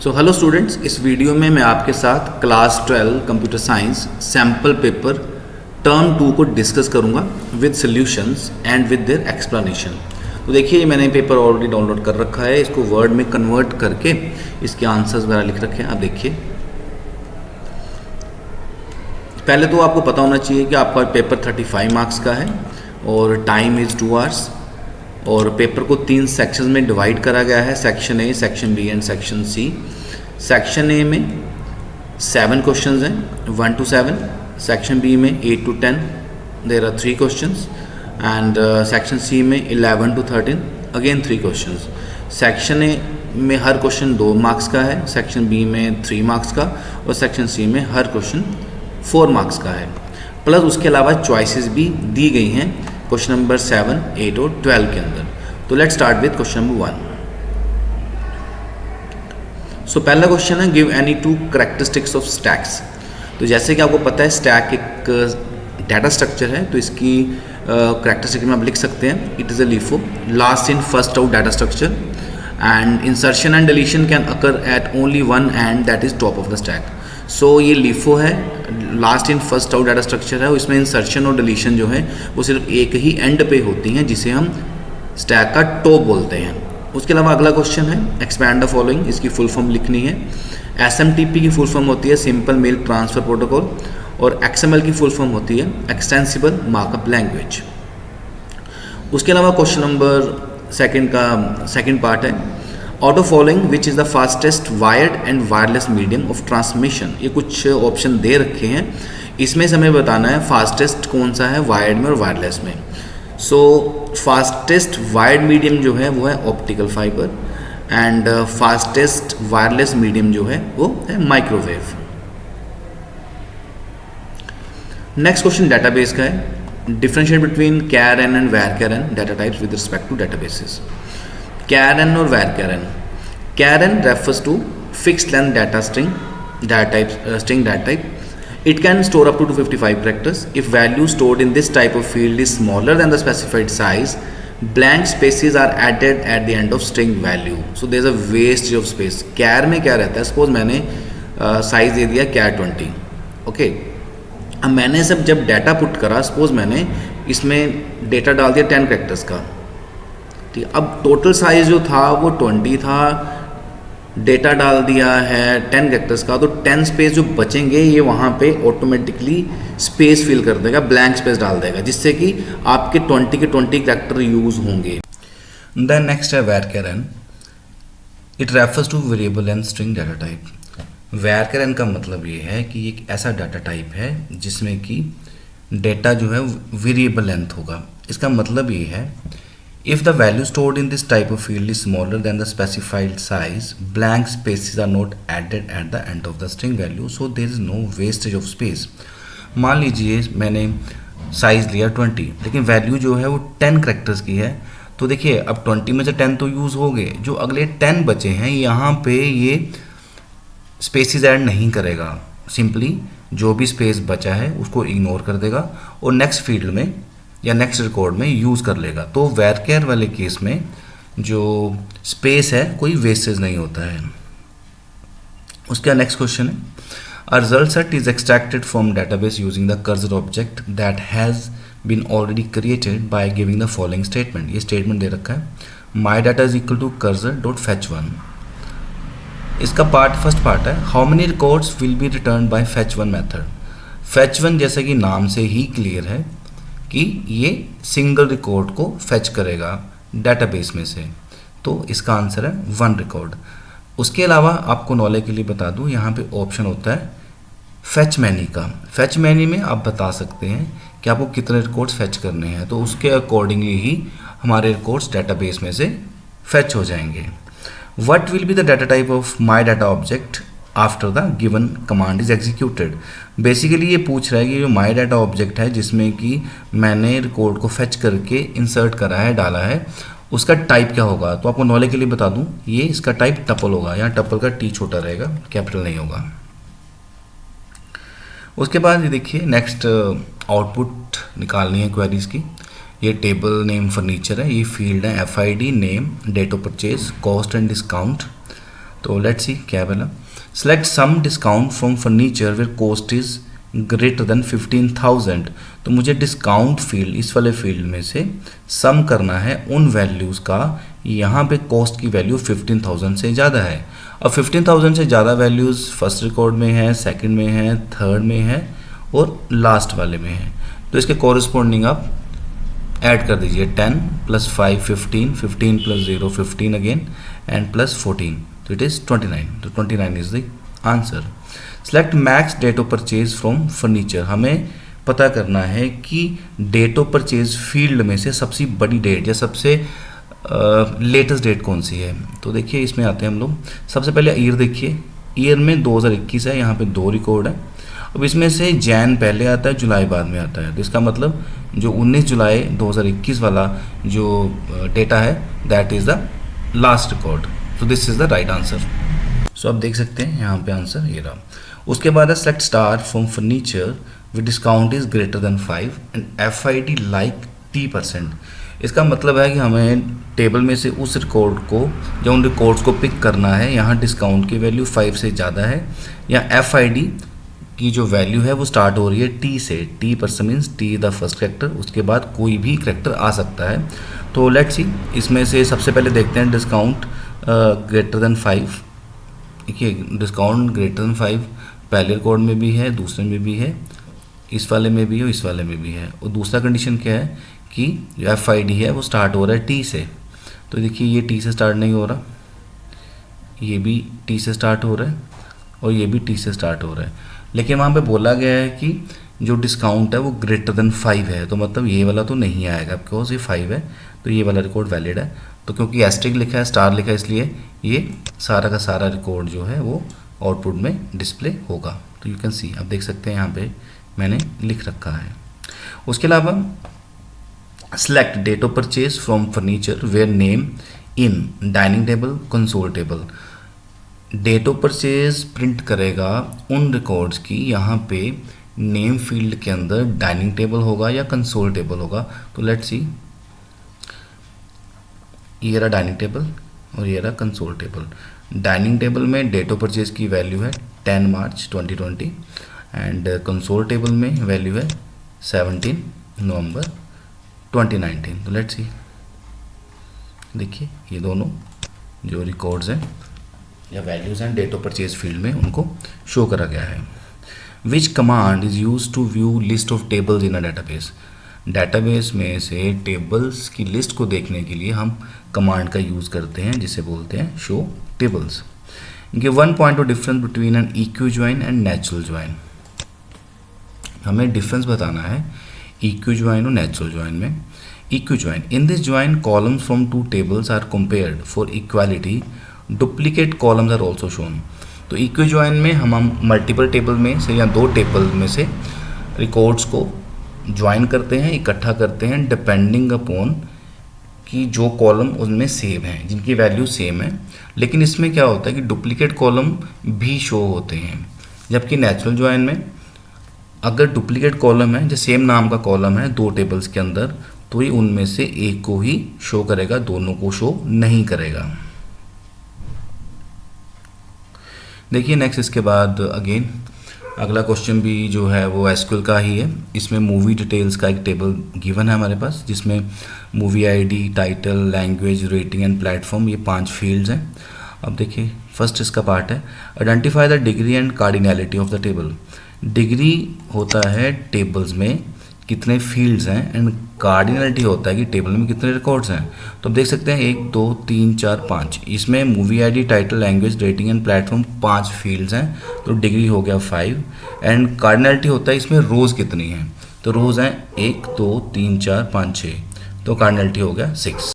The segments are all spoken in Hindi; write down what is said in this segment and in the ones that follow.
सो हेलो स्टूडेंट्स, इस वीडियो में मैं आपके साथ class 12 computer science sample paper term 2 को डिस्कस करूंगा with solutions and with their explanation. तो देखिए, मैंने पेपर ऑलरेडी डाउनलोड कर रखा है, इसको वर्ड में कन्वर्ट करके इसके आंसर्स वगैरह लिख रखे हैं। आप देखिए, पहले तो आपको पता होना चाहिए कि आपका पेपर 35 मार्क्स का है और टाइम इज़ 2 आवर्स और पेपर को 3 सेक्शंस में डिवाइड करा गया है, section A, section B and section C. Section A में 7 क्वेश्चंस हैं, 1 to 7। सेक्शन बी में 8 to 10, there are 3 questions and section C में 11 to 13, again 3 questions. Section A में हर क्वेश्चन 2 मार्क्स का है, सेक्शन बी में 3 मार्क्स का और सेक्शन सी में हर क्वेश्चन 4 मार्क्स का है। प्लस उसके अलावा चॉइसेस भी दी गई हैं क्वेश्चन नंबर 7, 8 और 12 के अंदर। तो let's start with question number 1। सो पहला क्वेश्चन है, give any 2 characteristics of stacks. तो जैसे कि आपको पता है स्टैक एक डाटा स्ट्रक्चर है, तो इसकी कैरेक्टरिस्टिक में आप लिख सकते हैं, it is a LIFO, last in first out data structure and insertion and deletion can occur at only one end that is top of the stack. So ये लीफो है, last in first out data structure है, इसमें इंसर्शन और डिलीशन जो है वो सिर्फ एक ही एंड पे होती हैं, जिसे हम स्टैक का टॉप बोलते हैं। उसके अलावा अगला क्वेश्चन है, एक्सपैंड द फॉलोइंग, इसकी फुल फॉर्म लिखनी है। SMTP की फुल फॉर्म होती है सिंपल मेल ट्रांसफ़र प्रोटोकॉल और XML की फुल फॉर्म होती है एक्सटेंसिबल मार्कअप लैंग्वेज। उसके अलावा क्वेश्चन नंबर सेकंड पार्ट है, auto following which is the fastest wired and wireless medium of transmission. ये कुछ ऑप्शन दे रखे हैं, इसमें से हमें बताना है फास्टेस्ट कौन सा है वायर्ड में और वायरलेस में। सो फास्टेस्ट वायर्ड मीडियम जो है वो है optical fibre and fastest wireless medium जो है वो है माइक्रोवेव। नेक्स्ट क्वेश्चन डेटाबेस का है, differentiate between char-n and var-char-n data types with respect to databases. char-n और var-char-n। char-n refers to fixed length data string data type. It can store up to 255 characters. If value stored in this type of field is smaller than the specified size, blank spaces are added at the end of string value. So there is a wastage of space. char में क्या रहता है, सपोज मैंने साइज दे दिया char 20, ओके। अब मैंने जब डाटा पुट करा, सपोज मैंने इसमें डेटा डाल दिया 10 कैरेक्टर्स का, ठीक। अब टोटल साइज जो था वो 20 था, डेटा डाल दिया है 10 कैरेक्टर्स का, तो 10 स्पेस जो बचेंगे ये वहाँ पे ऑटोमेटिकली स्पेस फिल कर देगा, ब्लैंक स्पेस डाल देगा, जिससे कि आपके 20 के 20 कैरेक्टर यूज़ होंगे। देन नेक्स्ट है var-char-n। It refers two variable and string data type. var-char-n का मतलब ये है कि एक ऐसा डाटा टाइप है जिसमें कि डेटा जो है वेरिएबल लेंथ होगा। इसका मतलब ये है, if the value stored in this type of field is smaller than the specified size, blank spaces are not added at the end of the string value, so there is no wastage of space. मान लीजिए मैंने साइज़ लिया 20, लेकिन वैल्यू जो है वो 10 करेक्टर्स की है, तो देखिए अब 20 में से 10 तो यूज़ हो गए, जो अगले 10 बचे हैं यहाँ पे ये स्पेसिस ऐड नहीं करेगा, सिंपली जो भी स्पेस बचा है उसको इग्नोर कर देगा और नेक्स्ट फील्ड में या नेक्स्ट रिकॉर्ड में यूज़ कर लेगा। तो var-char वाले केस में जो स्पेस है कोई वेस्टेज नहीं होता है। उसका नेक्स्ट क्वेश्चन है, a result set is extracted from database using the cursor object that has been already created by giving the following statement. ये स्टेटमेंट दे रखा है, my data is equal to cursor dot fetch 1। इसका फर्स्ट पार्ट है, how many records will be return by fetch 1 method. fetch 1 जैसे कि नाम से ही क्लियर है कि ये सिंगल रिकॉर्ड को फेच करेगा डेटाबेस में से, तो इसका आंसर है 1 रिकॉर्ड। उसके अलावा आपको नॉलेज के लिए बता दूं, यहाँ पे ऑप्शन होता है फेच मैनी का। फेच मैनी में आप बता सकते हैं कि आपको कितने रिकॉर्ड्स फेच करने हैं, तो उसके अकॉर्डिंगली ही हमारे रिकॉर्ड्स डेटाबेस में से फेच हो जाएंगे। What will be the data type of my data object after the given command is executed. Basically ये पूछ रहा है कि जो माई डाटा ऑब्जेक्ट है जिसमें कि मैंने रिकॉर्ड को फेच करके इंसर्ट करा है, डाला है, उसका टाइप क्या होगा। तो आपको नॉलेज के लिए बता दूं, ये इसका टाइप टपल होगा, यहाँ टपल का टी छोटा रहेगा, कैपिटल नहीं होगा। उसके बाद ये देखिए नेक्स्ट आउटपुट निकालनी है क्वेरीज की। ये टेबल नेम फर्नीचर है, ये फील्ड है FID name, date of purchase, cost and discount. तो लेट्स सी क्या बोला, select sum discount from furniture where cost is greater than 15,000। तो मुझे डिस्काउंट फील्ड, इस वाले फील्ड में से सम करना है उन वैल्यूज़ का यहाँ पे कॉस्ट की वैल्यू 15,000 से ज़्यादा है। अब 15,000 से ज़्यादा वैल्यूज़ फर्स्ट रिकॉर्ड में है, सेकंड में है, थर्ड में है और लास्ट वाले में है। तो इसके कॉरस्पॉन्डिंग आप ऐड कर दीजिए 10 + 5 15, 15 + 0 15 अगेन एंड प्लस 14, तो इट इज़ 29। तो 29 is the answer. Select max date of purchase from furniture. हमें पता करना है कि डेट ऑफ परचेज फील्ड में से सबसे बड़ी डेट या सबसे लेटेस्ट डेट कौन सी है। तो देखिए इसमें आते हैं हम लोग, सबसे पहले ईयर देखिए, ईयर में 2021 है, यहाँ पे 2 रिकॉर्ड है। अब इसमें से जैन पहले आता है, जुलाई बाद में आता है, तो इसका मतलब जो 19 जुलाई 2021 वाला जो डेटा है that is the last record. तो this is the right answer. So आप देख सकते हैं यहाँ पे आंसर ये रहा। उसके बाद है select star from furniture with discount is greater then 5 and FID like T%। इसका मतलब है कि हमें टेबल में से उस रिकॉर्ड को या उन रिकॉर्ड्स को पिक करना है, यहाँ डिस्काउंट की वैल्यू 5 से ज़्यादा है, या FID की जो वैल्यू है वो स्टार्ट हो रही है T से। T% means T the first character, उसके बाद कोई भी करेक्टर आ सकता है। तो लेट्स सी, इसमें से सबसे पहले देखते हैं डिस्काउंट ग्रेटर देन 5। देखिए डिस्काउंट ग्रेटर देन 5 पहले रिकॉर्ड में भी है, दूसरे में भी है, इस वाले में भी है, इस वाले में भी है। और दूसरा कंडीशन क्या है कि जो FID है वो स्टार्ट हो रहा है T से। तो देखिए ये T से स्टार्ट नहीं हो रहा, ये भी T से स्टार्ट हो रहा है और ये भी T से स्टार्ट हो रहा है, लेकिन वहाँ पे बोला गया है कि जो डिस्काउंट है वो ग्रेटर देन 5 है। तो मतलब ये वाला तो नहीं आएगा बिकॉज ये 5 है, तो ये वाला रिकॉर्ड वैलिड है। तो क्योंकि एस्ट्रिक लिखा है, स्टार लिखा है, इसलिए ये सारा का सारा रिकॉर्ड जो है वो आउटपुट में डिस्प्ले होगा। तो यू कैन सी, आप देख सकते हैं यहाँ पे मैंने लिख रखा है। उसके अलावा select date of purchase from furniture where name in dining table console table. Date of purchase print करेगा उन रिकॉर्ड्स की यहाँ पे नेम फील्ड के अंदर डाइनिंग टेबल होगा या कंसोल टेबल होगा। तो लेट्स सी, ये रहा डाइनिंग टेबल और ये रहा कंसोल टेबल। डाइनिंग टेबल में डेट ऑफ परचेज की वैल्यू है 10 मार्च 2020 एंड कंसोल टेबल में वैल्यू है 17 नवंबर 2019। तो लेट्स सी, देखिए ये दोनों जो रिकॉर्ड्स हैं या वैल्यूज़ हैं डेट ऑफ परचेज फील्ड में, उनको शो करा गया है। Which command is use to view list of tables in a database. Database में से टेबल्स की लिस्ट को देखने के लिए हम कमांड का यूज़ करते हैं जिसे बोलते हैं show tables. Give 1 point of difference between an equi join and natural join. हमें डिफरेंस बताना है इक्यू ज्वाइन और नेचुरल ज्वाइन में। Equi join, in this join columns from 2 tables are compared for equality, duplicate columns are also shown. तो इक्वी ज्वाइन में हम मल्टीपल टेबल में से या 2 टेबल में से रिकॉर्ड्स को ज्वाइन करते हैं, इकट्ठा करते हैं डिपेंडिंग अपॉन कि जो कॉलम उनमें सेम है, जिनकी वैल्यू सेम है। लेकिन इसमें क्या होता है कि डुप्लीकेट कॉलम भी शो होते हैं, जबकि नेचुरल ज्वाइन में अगर डुप्लीकेट कॉलम है, जो सेम नाम का कॉलम है 2 टेबल्स के अंदर, तो ये उनमें से एक को ही शो करेगा, दोनों को शो नहीं करेगा। देखिए नेक्स्ट, इसके बाद अगेन अगला क्वेश्चन भी जो है वो एसक्यूएल का ही है। इसमें मूवी डिटेल्स का एक टेबल गिवन है हमारे पास, जिसमें movie ID, title, language, rating and platform, ये 5 फील्ड्स हैं। अब देखिए फर्स्ट इसका पार्ट है identify the degree and cardinality of the table. Degree होता है टेबल्स में कितने फील्ड्स हैं एंड कार्डिनैलिटी होता है कि टेबल में कितने रिकॉर्ड्स हैं। तो आप देख सकते हैं 1 2 3 4 5, इसमें movie ID, title, language, rating and platform 5 fields हैं, तो डिग्री हो गया 5। एंड कार्डिनैलिटी होता है इसमें रोज़ कितनी हैं, तो रोज़ हैं 1 2 3 4 5 6, तो कार्डिनैलिटी हो गया 6।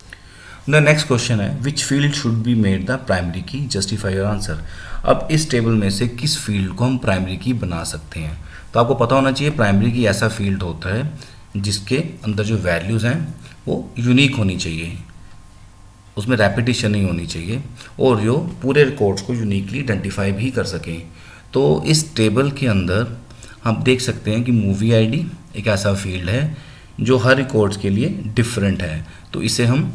द नेक्स्ट क्वेश्चन है which field should be made the primary की, जस्टिफाई योर आंसर। अब इस टेबल में से किस फील्ड को हम प्राइमरी की बना सकते हैं। तो आपको पता होना चाहिए प्राइमरी की ऐसा फील्ड होता है जिसके अंदर जो वैल्यूज़ हैं वो यूनिक होनी चाहिए, उसमें रेपिटेशन नहीं होनी चाहिए और जो पूरे रिकॉर्ड्स को यूनिकली आइडेंटिफाई भी कर सकें। तो इस टेबल के अंदर हम देख सकते हैं कि मूवी आईडी एक ऐसा फील्ड है जो हर रिकॉर्ड्स के लिए डिफरेंट है, तो इसे हम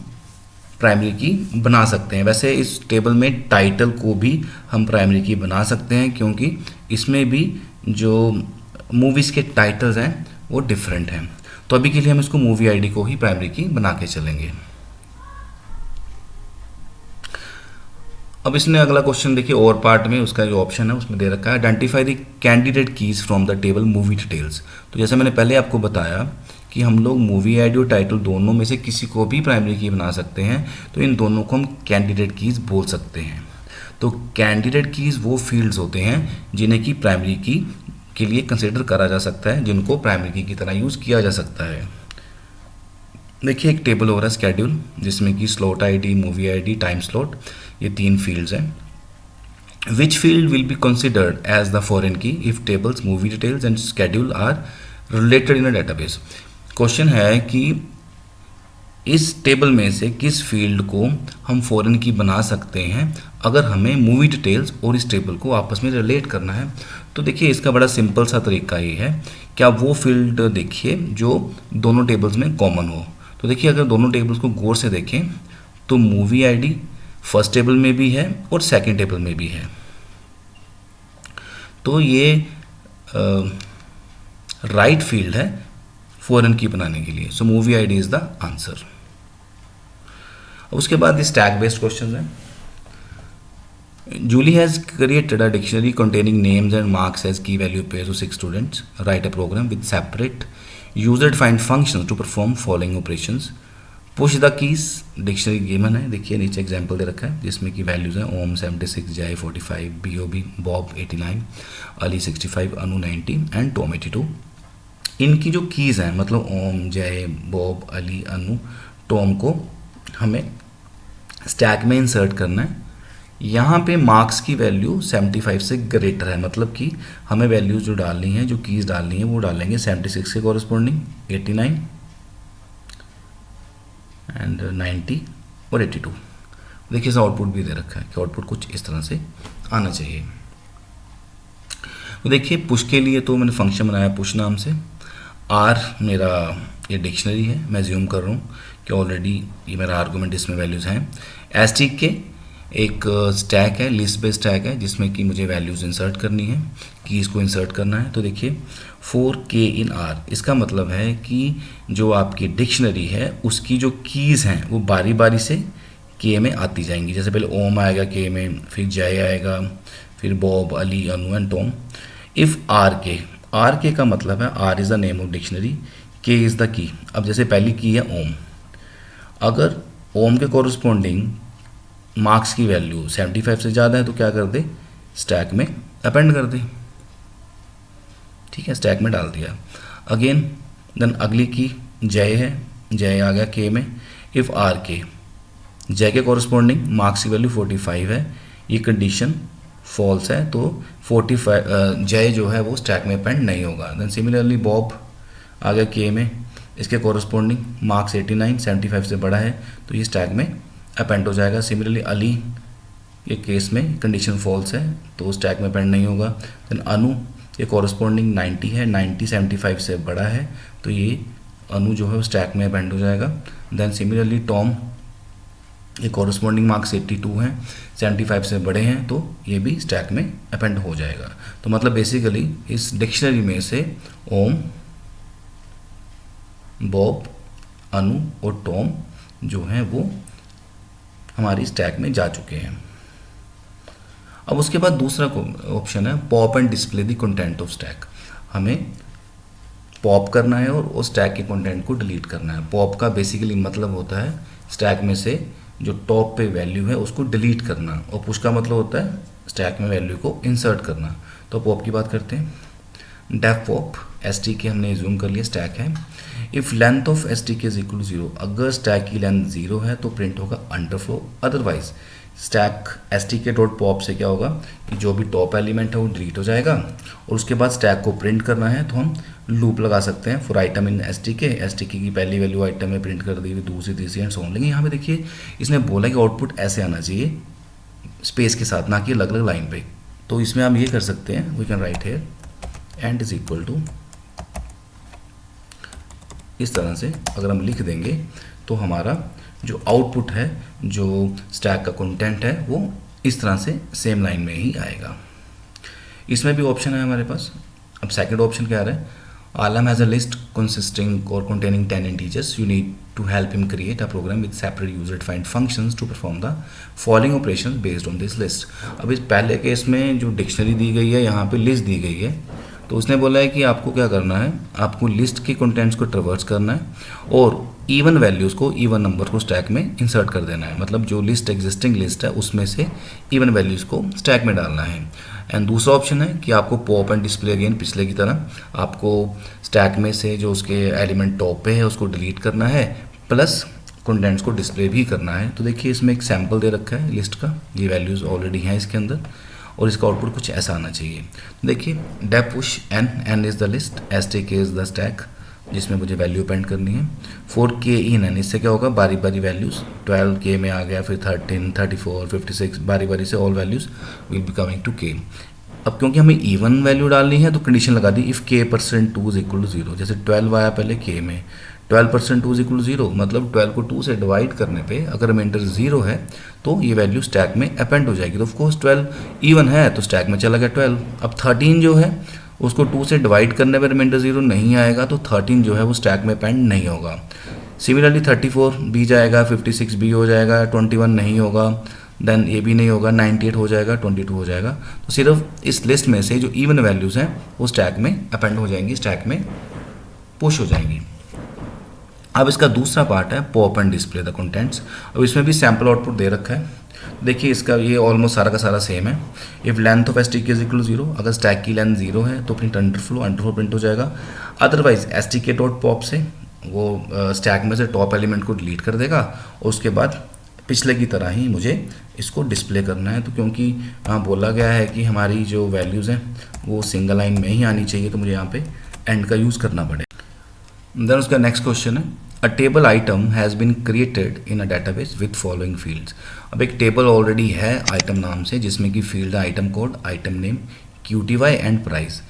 प्राइमरी की बना सकते हैं। वैसे इस टेबल में टाइटल को भी हम प्राइमरी की बना सकते हैं, क्योंकि इसमें भी जो मूवीज़ के टाइटल्स हैं वो डिफरेंट हैं। तो अभी के लिए हम इसको मूवी आईडी को ही प्राइमरी की बना के चलेंगे। अब इसने अगला क्वेश्चन देखिए, और पार्ट में उसका जो ऑप्शन है उसमें दे रखा है identify the candidate keys from the table movie details. तो जैसे मैंने पहले आपको बताया कि हम लोग मूवी आईडी और टाइटल दोनों में से किसी को भी प्राइमरी की बना सकते हैं, तो इन दोनों को हम कैंडिडेट कीज बोल सकते हैं। तो कैंडिडेट कीज वो फील्ड्स होते हैं जिन्हें कि प्राइमरी की के लिए कंसिडर करा जा सकता है, जिनको प्राइमरी की तरह यूज़ किया जा सकता है। देखिए एक टेबल हो रहा है स्केड्यूल, जिसमें कि slot ID, movie ID, time slot, ये 3 फील्ड्स हैं। Which field will be considered as the foreign key if tables, movie details and schedule are related in a database. Question है कि इस टेबल में से किस फील्ड को हम फॉरेन की बना सकते हैं अगर हमें मूवी डिटेल्स और इस टेबल को आपस में रिलेट करना है। तो देखिए इसका बड़ा सिंपल सा तरीका ये है कि आप वो फील्ड देखिए जो दोनों टेबल्स में कॉमन हो। तो देखिए अगर दोनों टेबल्स को गौर से देखें तो मूवी आईडी फर्स्ट टेबल में भी है और सेकंड टेबल में भी है। तो ये राइट फील्ड है फॉरेन की बनाने के लिए। सो movie ID is the answer. उसके बाद स्टैक बेस्ड क्वेश्चन है। Julie has created a dictionary containing names and marks as key value pairs to 6 students. Write a program with separate user-defined functions to perform following operations. Push the keys. Dictionary given है, देखिए नीचे एग्जाम्पल दे रखा है जिसमें कि वैल्यूज़ हैं ओम 76, जय 45, BOB Bob 89, Ali 65, Anu 90 and Tom 82। इनकी जो कीज़ हैं मतलब ओम, जय, बॉब, अली, अनु, टॉम को हमें स्टैक में इंसर्ट करना है। यहाँ पे मार्क्स की वैल्यू 75 से ग्रेटर है, मतलब कि हमें वैल्यूज जो डालनी है, जो कीज़ डालनी है वो डालेंगे 76 के कॉरस्पॉन्डिंग, 89 एंड 90 और 82। देखिए इस आउटपुट भी दे रखा है कि आउटपुट कुछ इस तरह से आना चाहिए। तो देखिए पुश के लिए तो मैंने फंक्शन बनाया पुश नाम से। आर मेरा ये डिक्शनरी है, मैं ज्यूम कर रहा हूँ कि ऑलरेडी ये मेरा आर्गूमेंट इसमें वैल्यूज़ हैं। एसटीक के एक स्टैक है, लिस्ट बेस्ड स्टैक है जिसमें कि मुझे वैल्यूज़ इंसर्ट करनी है, कीज़ को इंसर्ट करना है। तो देखिए 4K इन R, इसका मतलब है कि जो आपकी डिक्शनरी है उसकी जो कीज़ हैं वो बारी बारी से K में आती जाएंगी। जैसे पहले ओम आएगा K में, फिर जय आएगा, फिर Bob, Ali, Anu and Tom. If R K का मतलब है R is the name of dictionary, K is the key. अब जैसे पहली की है ओम, अगर ओम के कॉरस्पॉन्डिंग मार्क्स की वैल्यू 75 से ज़्यादा है तो क्या कर दे, स्टैक में अपेंड कर दे। ठीक है, स्टैक में डाल दिया। अगेन देन अगली की जय है, जय आ गया K में। इफ़ आर के, जय के कॉरस्पॉन्डिंग मार्क्स की वैल्यू 45 है, ये कंडीशन फॉल्स है तो 45 जय जो है वो स्टैक में अपेंड नहीं होगा। देन सिमिलरली बॉब आ गया K में, इसके कॉरस्पॉन्डिंग मार्क्स 89, 75 से बड़ा है तो ये स्टैक में अपेंड हो जाएगा। सिमिलरली अली के केस में कंडीशन फॉल्स है तो स्टैक में अपेंड नहीं होगा। देन अनु ये कॉरस्पॉन्डिंग 90 है, 90 75 से बड़ा है तो ये अनु जो है वो स्टैक में अपेंड हो जाएगा। देन सिमिलरली टॉम ये कॉरस्पॉन्डिंग मार्क्स 82 हैं, 75 से बड़े हैं तो ये भी स्टैक में अपेंड हो जाएगा। तो मतलब बेसिकली इस डिक्शनरी में से ओम, बॉब, अनु और टॉम जो हैं वो हमारी स्टैक में जा चुके हैं। अब उसके बाद दूसरा ऑप्शन है pop and display the content of stack. हमें पॉप करना है और उस स्टैक के कंटेंट को डिलीट करना है। पॉप का बेसिकली मतलब होता है स्टैक में से जो टॉप पे वैल्यू है उसको डिलीट करना, और पुश का मतलब होता है स्टैक में वैल्यू को इंसर्ट करना। तो पॉप की बात करते हैं। डेफ पॉप STK हमने जूम कर लिया, स्टैक है। If length of STK is equal to 0, अगर स्टैक की लेंथ 0 है तो प्रिंट होगा underflow, otherwise stack STK dot pop से क्या होगा कि जो भी टॉप एलिमेंट है वो डिलीट हो जाएगा। और उसके बाद स्टैक को प्रिंट करना है तो हम लूप लगा सकते हैं फॉर आइटम इन STK की पहली वैल्यू आइटम में प्रिंट कर दी हुई, दूसरी, तीसरी एंड सो ऑन। लेकिन यहाँ पे देखिए इसने बोला कि आउटपुट ऐसे आना चाहिए स्पेस के साथ, ना कि अलग अलग लाइन पे। तो इसमें हम ये कर सकते हैं, we can write here end is equal to, इस तरह से अगर हम लिख देंगे तो हमारा जो आउटपुट है, जो स्टैक का कंटेंट है, वो इस तरह से सेम लाइन में ही आएगा। इसमें भी ऑप्शन है हमारे पास। अब सेकंड ऑप्शन क्या आ रहा है, Alam has a list consisting or containing 10 integers. You need to help him create a program with separate user-defined functions to perform the following operations based on this list. अब इस पहले केस में जो डिक्शनरी दी गई है, यहाँ पे लिस्ट दी गई है, तो उसने बोला है कि आपको क्या करना है, आपको लिस्ट के कंटेंट्स को ट्रवर्स करना है और इवन वैल्यूज़ को, इवन नंबर को स्टैक में इंसर्ट कर देना है। मतलब जो लिस्ट एग्जिस्टिंग लिस्ट है उसमें से इवन वैल्यूज़ को स्टैक में डालना है। एंड दूसरा ऑप्शन है कि आपको पॉप एंड डिस्प्ले अगेन पिछले की तरह आपको स्टैक में से जो उसके एलिमेंट टॉप पे है उसको डिलीट करना है, प्लस कंटेंट्स को डिस्प्ले भी करना है। तो देखिए इसमें एक सैम्पल दे रखा है लिस्ट का, ये वैल्यूज़ ऑलरेडी हैं इसके अंदर और इसका आउटपुट कुछ ऐसा आना चाहिए। देखिए def push N is the list, S T K is the stack जिसमें मुझे वैल्यू पेंट करनी है, 4k इन एन, इससे क्या होगा, बारी बारी वैल्यूज़ 12k में आ गया, फिर 13, 34, 56, बारी बारी से all values will be coming to k। अब क्योंकि हमें इवन वैल्यू डालनी है तो कंडीशन लगा दी if k%2 is equal to 0। जैसे 12 आया पहले k में, 12%2 इज इक्वल टू 0, मतलब 12 को 2 से डिवाइड करने पे अगर रिमाइंडर 0 है तो ये वैल्यू स्टैक में अपेंड हो जाएगी। तो ऑफकोर्स 12 इवन है तो स्टैक में चला गया 12। अब 13 जो है उसको 2 से डिवाइड करने पर रिमाइंडर 0 नहीं आएगा, तो 13 जो है वो स्टैक में अपेंड नहीं होगा। सिमिलरली 34 भी जाएगा, 56 भी हो जाएगा, 21 नहीं होगा, देन ये भी नहीं होगा, 98 हो जाएगा, 22 हो जाएगा। तो सिर्फ इस लिस्ट में से जो इवन वैल्यूज़ हैं वो स्टैक में अपेंड हो जाएंगी, स्टैक में पुश हो जाएंगी। अब इसका दूसरा पार्ट है pop and display the contents. अब इसमें भी सैम्पल आउटपुट दे रखा है। देखिए इसका ये ऑलमोस्ट सारा का सारा सेम है। If length of S T के इज इक्वल 0, अगर स्टैक की लेंथ 0 है तो प्रिंट अंडरफ्लो प्रिंट हो जाएगा। अदरवाइज एस टी के डॉट पॉप से वो स्टैक में से टॉप एलिमेंट को डिलीट कर देगा और उसके बाद पिछले की तरह ही मुझे इसको डिस्प्ले करना है। तो क्योंकि वहाँ बोला गया है कि हमारी जो वैल्यूज़ हैं वो सिंगल लाइन में ही आनी चाहिए, तो मुझे यहाँ पे एंड का यूज़ करना पड़ेगा। देन उसका नेक्स्ट क्वेश्चन है, a table item has been created in a database with following fields. अब एक टेबल ऑलरेडी है आइटम नाम से जिसमें कि फील्ड है item code, item name, QTY and price.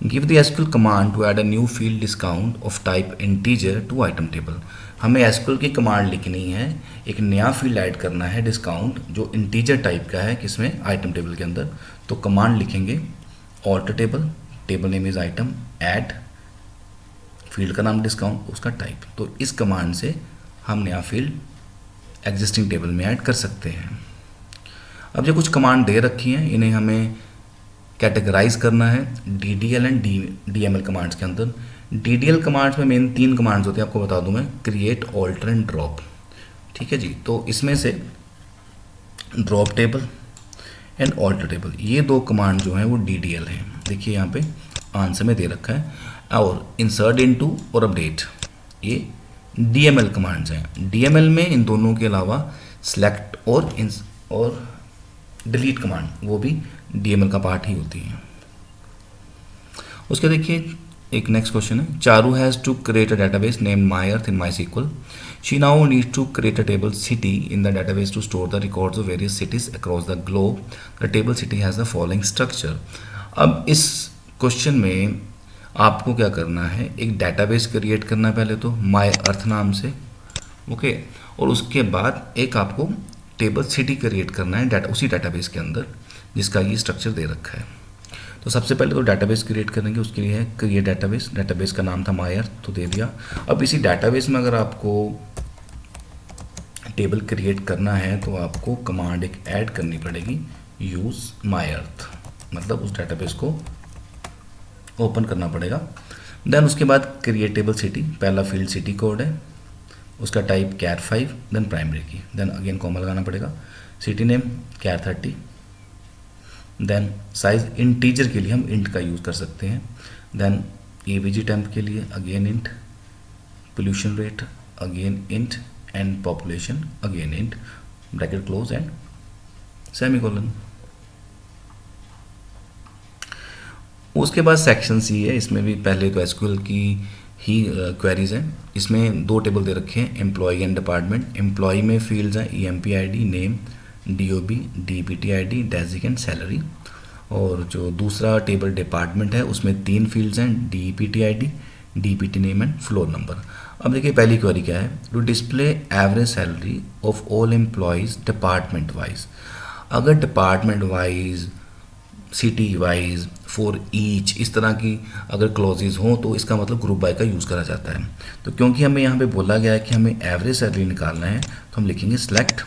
Give the SQL command to add a new field discount of type integer to item table. हमें SQL की कमांड लिखनी है, एक नया फील्ड ऐड करना है डिस्काउंट जो इंटीजर टाइप का है, किसमें, आइटम टेबल के अंदर। तो कमांड लिखेंगे alter table, table name is item, add field का नाम डिस्काउंट, उसका टाइप। तो इस कमांड से हम नया फील्ड एग्जिस्टिंग टेबल में ऐड कर सकते हैं। अब जो कुछ कमांड दे रखी हैं इन्हें हमें कैटेगराइज करना है DDL एंड DML कमांड्स के अंदर। DDL कमांड्स में मेन 3 कमांड्स होते हैं, आपको बता दूं मैं, क्रिएट, ऑल्टर एंड ड्रॉप। ठीक है जी, तो इसमें से drop table and alter table, ये 2 कमांड जो हैं वो DDL हैं। देखिए यहाँ पे आंसर में दे रखा है। और इंसर्ट इनटू और अपडेट ये DML कमांड्स हैं। DML में इन दोनों के अलावा सेलेक्ट और डिलीट कमांड वो भी DML का पार्ट ही होती है। उसके देखिए एक नेक्स्ट क्वेश्चन है, Charu has to create a database name MyEarth इन MySQL. She now needs to create a table city in the database to store the records of various cities across the globe. The table city has the following structure. अब इस क्वेश्चन में आपको क्या करना है, एक डेटाबेस क्रिएट करना है पहले तो MyEarth नाम से, ओके, और उसके बाद एक आपको टेबल सिटी क्रिएट करना है उसी डेटाबेस के अंदर जिसका ये स्ट्रक्चर दे रखा है। तो सबसे पहले तो डेटाबेस क्रिएट करेंगे, उसके लिए है क्रिएट डेटाबेस। डेटाबेस का नाम था MyEarth, तो दे दिया। अब इसी डेटाबेस में अगर आपको टेबल क्रिएट करना है तो आपको कमांड एक ऐड करनी पड़ेगी, यूज़ MyEarth, मतलब उस डेटाबेस को ओपन करना पड़ेगा। देन उसके बाद क्रिएट टेबल सिटी, पहला फील्ड सिटी कोड है, उसका टाइप कैर 5, देन प्राइमरी की, देन अगेन कॉमा लगाना पड़ेगा, सिटी नेम कैर 30, देन साइज इंटीजर के लिए हम इंट का यूज़ कर सकते हैं, देन AVG टेम्प के लिए again int, pollution rate again int and population again int, bracket close and semicolon. उसके बाद सेक्शन C है, इसमें भी पहले तो SQL की ही क्वेरीज हैं। इसमें 2 टेबल दे रखे हैं, एम्प्लॉय एंड डिपार्टमेंट। एम्प्लॉय में फील्ड्स हैं EMP ID, name, DOB, DPT ID, designate, salary. और जो दूसरा टेबल डिपार्टमेंट है उसमें 3 फील्ड्स हैं, DPT ID, DPT name and floor number. अब देखिए पहली क्वेरी क्या है, to display average salary of all employees department wise. अगर department wise, city wise, for each, इस तरह की अगर क्लॉजेज हों तो इसका मतलब ग्रुप बाय का यूज़ करा जाता है। तो क्योंकि हमें यहाँ पे बोला गया है कि हमें एवरेज सैलरी निकालना है, तो हम लिखेंगे सेलेक्ट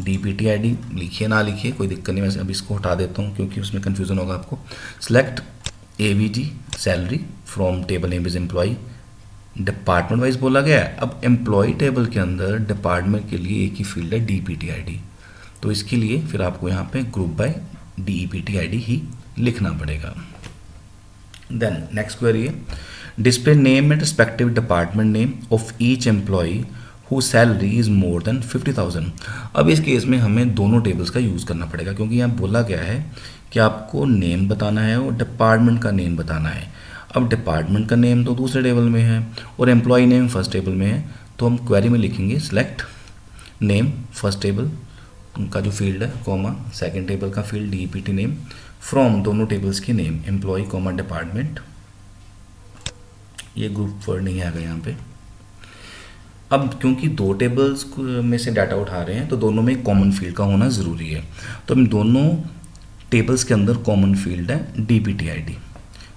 DPTID। लिखिए ना लिखिए कोई दिक्कत नहीं, वैसे अब इसको हटा देता हूँ क्योंकि उसमें कन्फ्यूज़न होगा आपको। Select AVG salary from table name is employ. Department wise बोला गया है, अब एम्प्लॉय टेबल के अंदर डिपार्टमेंट के लिए एक ही फील्ड है DPTID, तो इसके लिए फिर आपको यहाँ पे ग्रुप बाय DPTID ही लिखना पड़ेगा। देन नेक्स्ट क्वेरी है, display name and respective department name of each employ who salary is more than 50,000। अब इस केस में हमें दोनों टेबल्स का यूज़ करना पड़ेगा, क्योंकि यहाँ बोला गया है कि आपको नेम बताना है और डिपार्टमेंट का नेम बताना है। अब डिपार्टमेंट का नेम तो दूसरे टेबल में है और एम्प्लॉय नेम फर्स्ट टेबल में है, तो हम क्वेरी में लिखेंगे सेलेक्ट नेम फर्स्ट टेबल का जो फील्ड है, कॉमा सेकंड टेबल का फील्ड DPT नेम, फ्रॉम दोनों टेबल्स के नेम एम्प्लॉय कॉमा डिपार्टमेंट। ये ग्रुप वर्ड नहीं आएगा यहाँ पे। अब क्योंकि दो टेबल्स में से डाटा उठा रहे हैं तो दोनों में कॉमन फील्ड का होना ज़रूरी है, तो हम दोनों टेबल्स के अंदर कॉमन फील्ड है DPTID।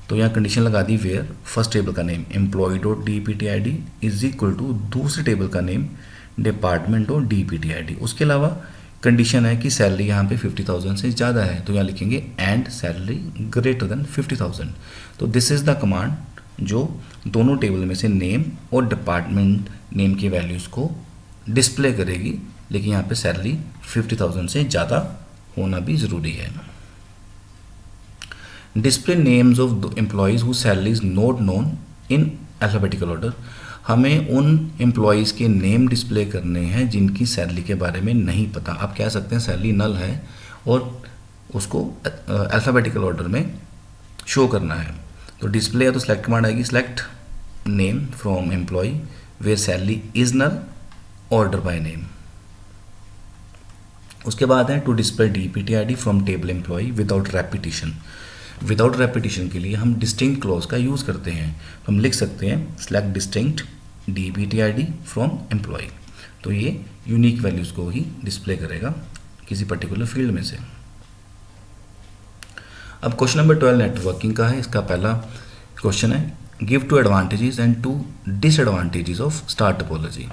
तो यहाँ कंडीशन लगा दी वेयर फर्स्ट टेबल का name employ dot DPTID is equal to दूसरे टेबल का नेम डिपार्टमेंट डॉट DPTID। उसके अलावा कंडीशन है कि सैलरी यहाँ पे 50,000 से ज़्यादा है, तो यहाँ लिखेंगे एंड सैलरी ग्रेटर देन 50,000। तो दिस इज़ द कमांड जो दोनों टेबल में से नेम और डिपार्टमेंट नेम की वैल्यूज़ को डिस्प्ले करेगी, लेकिन यहाँ पे सैलरी 50,000 से ज़्यादा होना भी ज़रूरी है। Display names of employees who salary is not known in alphabetical order. हमें उन एम्प्लॉयज़ के नेम डिस्प्ले करने हैं जिनकी सैलरी के बारे में नहीं पता। आप कह सकते हैं सैलरी नल है और उसको अल्फ़ाबेटिकल ऑर्डर में शो करना है, तो डिस्प्ले है तो सेलेक्ट कमांड आएगी, select name from employ where salary is null order by name. उसके बाद है to display DPTID from table employ without repetition. Without repetition के लिए हम डिस्टिंक्ट क्लॉज का यूज़ करते हैं, तो हम लिख सकते हैं select distinct DPTID from employ. तो ये यूनिक वैल्यूज़ को ही डिस्प्ले करेगा किसी पर्टिकुलर फील्ड में से। अब क्वेश्चन नंबर 12 नेटवर्किंग का है। इसका पहला क्वेश्चन है give two advantages and two disadvantages of star topology.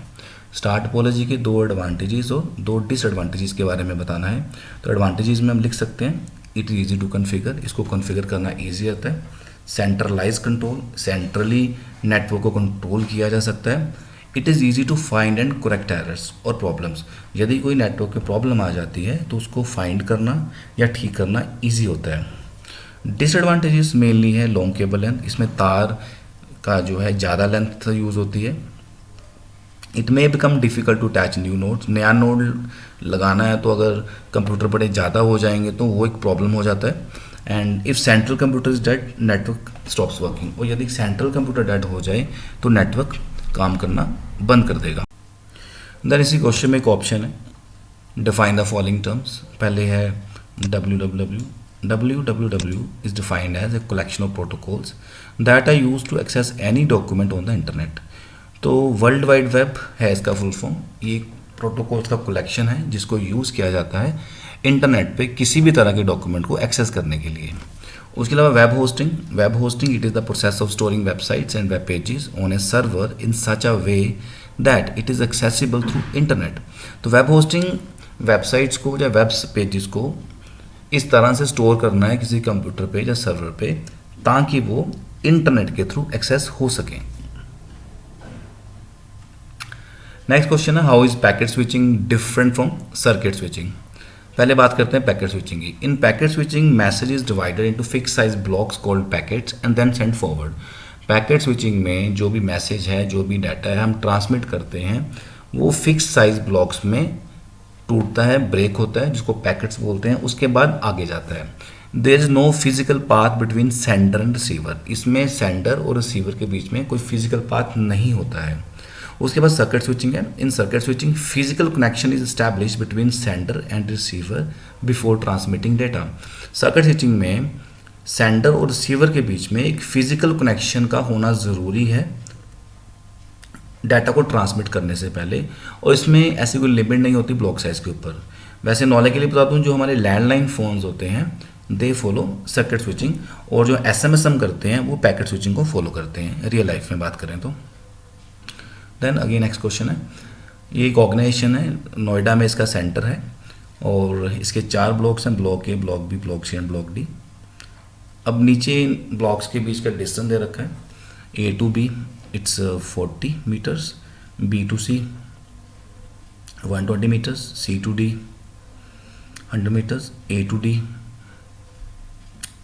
Star topology के दो एडवांटेजेस और दो डिसएडवांटेजेस के बारे में बताना है। तो एडवांटेजेस में हम लिख सकते हैं it is easy to configure, इसको कॉन्फ़िगर करना ईजी होता है। सेंट्रलाइज कंट्रोल, सेंट्रली नेटवर्क को कंट्रोल किया जा सकता है। It is easy to find and correct errors और प्रॉब्लम्स। यदि कोई नेटवर्क में प्रॉब्लम आ जाती है तो उसको फाइंड करना या ठीक करना ईजी होता है। डिसएडवांटेजेस मेनली है लॉन्ग केबल लेंथ, इसमें तार का जो है ज़्यादा लेंथ यूज़ होती है। It may become difficult to attach new nodes, नया नोड लगाना है तो अगर कंप्यूटर बड़े ज़्यादा हो जाएंगे तो वो एक प्रॉब्लम हो जाता है। And if central computer is dead network stops working, और यदि सेंट्रल कंप्यूटर डेड हो जाए तो नेटवर्क काम करना बंद कर देगा। देन इसी क्वेश्चन में एक ऑप्शन है डिफाइन द फॉलोइंग टर्म्स। पहले है www। www is defined as a collection of protocols that are used to access any document on the internet। तो वर्ल्ड वाइड वेब है इसका फुल फॉर्म। ये प्रोटोकॉल्स का कलेक्शन है जिसको यूज़ किया जाता है इंटरनेट पे किसी भी तरह के डॉक्यूमेंट को एक्सेस करने के लिए। उसके अलावा web hosting. Web hosting it is the process of storing websites and web pages on A server in such a way that it is accessible through internet. तो वेब होस्टिंग वेबसाइट्स को या वेब पेजेस को इस तरह से स्टोर करना है किसी कंप्यूटर पे या सर्वर पे ताकि वो इंटरनेट के थ्रू एक्सेस हो सकें। नेक्स्ट क्वेश्चन है how is packet switching different from circuit switching. पहले बात करते हैं पैकेट स्विचिंग की। In packet switching message is divided into fix size blocks called packets and then send forward. Packet switching में जो भी मैसेज है, जो भी डाटा है हम ट्रांसमिट करते हैं वो फिक्स साइज ब्लॉक्स में टूटता है, ब्रेक होता है, जिसको पैकेट्स बोलते हैं, उसके बाद आगे जाता है। There is no physical path between sender and receiver. इसमें सेंडर और रिसीवर के बीच में कोई फिजिकल पाथ नहीं होता है। उसके बाद सर्किट स्विचिंग है। In circuit switching physical connection is establish between sender and receiver before transmitting data. Circuit switching में सेंडर और रिसीवर के बीच में एक फिजिकल कनेक्शन का होना ज़रूरी है डाटा को ट्रांसमिट करने से पहले, और इसमें ऐसी कोई लिमिट नहीं होती ब्लॉक साइज़ के ऊपर। वैसे नॉलेज के लिए बता दूं, जो हमारे लैंडलाइन फ़ोन्स होते हैं दे फॉलो सर्किट स्विचिंग, और जो एसएमएस हम करते हैं वो पैकेट स्विचिंग को फॉलो करते हैं रियल लाइफ में बात करें तो। देन अगेन नेक्स्ट क्वेश्चन है, ये एक ऑर्गेनाइजेशन है, नोएडा में इसका सेंटर है, और इसके 4 ब्लॉक्स हैं, block A, block B, block C and block D. अब नीचे इन ब्लॉक्स के बीच का डिस्टेंस दे रखा है, A to B it's 40 meters, B to C 120 meters, C to D 100 meters, A to D,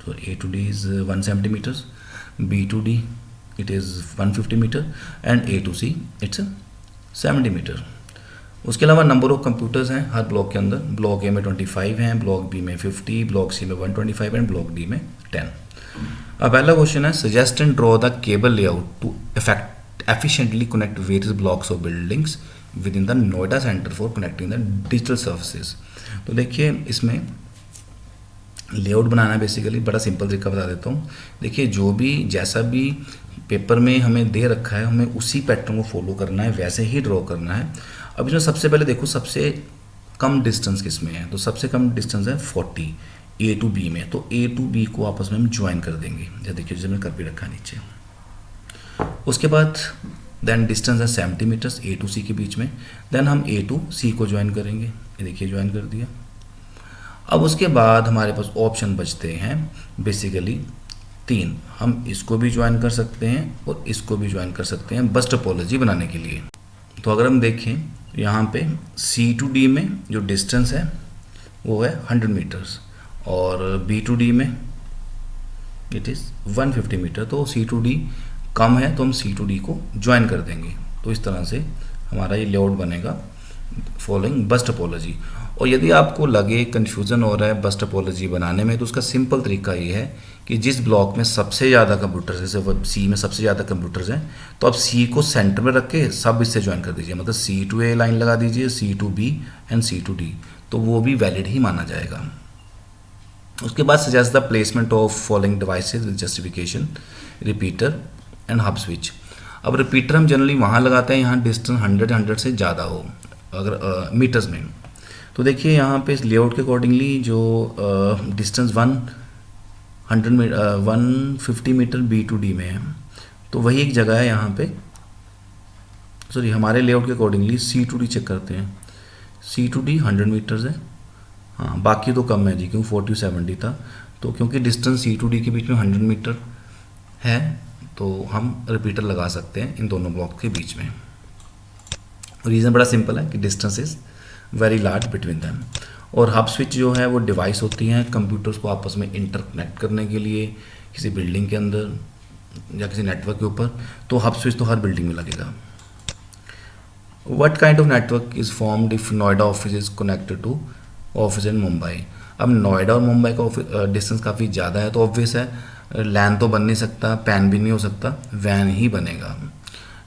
so A to D is 170 meters, B to D it is 150 meter, and A to C it's 70 meter. उसके अलावा नंबर ऑफ कंप्यूटर्स हैं हर ब्लॉक के अंदर, ब्लॉक ए में 25 हैं, ब्लॉक बी में 50, ब्लॉक सी में 125 एंड ब्लॉक डी में 10. अब पहला क्वेश्चन है, suggest and draw the cable layout to efficiently connect various blocks of buildings within the Noida Center for connecting the digital services. तो देखिए इसमें लेआउट बनाना बेसिकली बड़ा सिंपल तरीका बता देता हूँ। देखिए जो भी जैसा भी पेपर में हमें दे रखा है हमें उसी पैटर्न को फॉलो करना है, वैसे ही ड्रॉ करना है। अब इसमें सबसे पहले देखो सबसे कम डिस्टेंस किस में है, तो सबसे कम डिस्टेंस है 40 ए टू बी में, तो ए टू बी को आपस में हम ज्वाइन कर देंगे, जैसे देखिए जैसे मैंने कर भी रखा है नीचे। उसके बाद देन डिस्टेंस है 70 मीटर्स ए टू सी के बीच में, देन हम ए टू सी को ज्वाइन करेंगे, ये देखिए ज्वाइन कर दिया। अब उसके बाद हमारे पास ऑप्शन बचते हैं बेसिकली 3, हम इसको भी ज्वाइन कर सकते हैं और इसको भी ज्वाइन कर सकते हैं बस टोपोलॉजी बनाने के लिए। तो अगर हम देखें यहाँ पे सी टू डी में जो डिस्टेंस है वो है 100 मीटर्स, और बी टू डी में इट इज़ 150 मीटर, तो सी टू डी कम है तो हम सी टू डी को ज्वाइन कर देंगे। तो इस तरह से हमारा ये लेआउट बनेगा फॉलोइंग बस टोपोलॉजी। और यदि आपको लगे कन्फ्यूज़न हो रहा है बस टोपोलॉजी बनाने में, तो उसका सिंपल तरीका ये है कि जिस ब्लॉक में सबसे ज़्यादा कंप्यूटर्स है, जैसे सी में सबसे ज़्यादा कंप्यूटर्स हैं, तो आप सी को सेंटर में रख के सब इससे ज्वाइन कर दीजिए, मतलब सी टू ए लाइन लगा दीजिए, C to B and C to D, तो वो भी वैलिड ही माना जाएगा। उसके बाद suggest the placement of following devices with justification, repeater and hub switch. अब रिपीटर हम जनरली वहाँ लगाते हैं यहाँ डिस्टेंस 100 से ज़्यादा हो, अगर मीटर्स में। तो देखिए यहाँ पे इस लेआउट के अकॉर्डिंगली जो distance 150 metre B to D में है, तो वही एक जगह है यहाँ पे, सॉरी हमारे लेआउट के accordingly C to D check करते हैं, सी टू डी 100 मीटर्स है, हाँ बाकी तो कम है जी, क्योंकि 40 70 था, तो क्योंकि डिस्टेंस सी टू डी के बीच में 100 मीटर है तो हम रिपीटर लगा सकते हैं इन दोनों ब्लॉक के बीच में। रीज़न बड़ा सिंपल है कि distance is very large between them. और हब स्विच जो है वो डिवाइस होती हैं कंप्यूटर्स को आपस में इंटरकनेक्ट करने के लिए किसी बिल्डिंग के अंदर या किसी नेटवर्क के ऊपर, तो हब स्विच तो हर बिल्डिंग में लगेगा। What kind of network is formed if Noida office is connected to office in Mumbai. अब नोएडा और मुंबई का डिस्टेंस काफ़ी ज़्यादा है, तो ऑब्वियस है लैन तो बन नहीं सकता, पैन भी नहीं हो सकता, वैन ही बनेगा।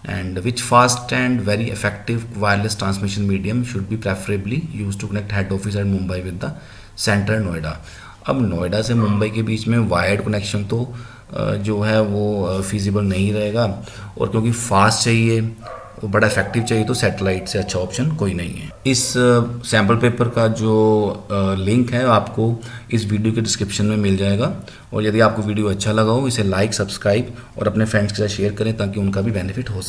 And which fast and very effective wireless transmission medium should be preferably use to connect head office at Mumbai with the centre Noida. अब नोएडा से मुंबई के बीच में वायर्ड कनेक्शन तो जो है वो फिजिबल नहीं रहेगा, और क्योंकि फास्ट चाहिए वो बड़ा इफेक्टिव चाहिए, तो सैटेलाइट से अच्छा ऑप्शन कोई नहीं है। इस सैम्पल पेपर का जो लिंक है आपको इस वीडियो के डिस्क्रिप्शन में मिल जाएगा, और यदि आपको वीडियो अच्छा लगा हो इसे लाइक, सब्सक्राइब और अपने फ्रेंड्स के साथ शेयर करें ताकि उनका भी बेनिफिट हो सके।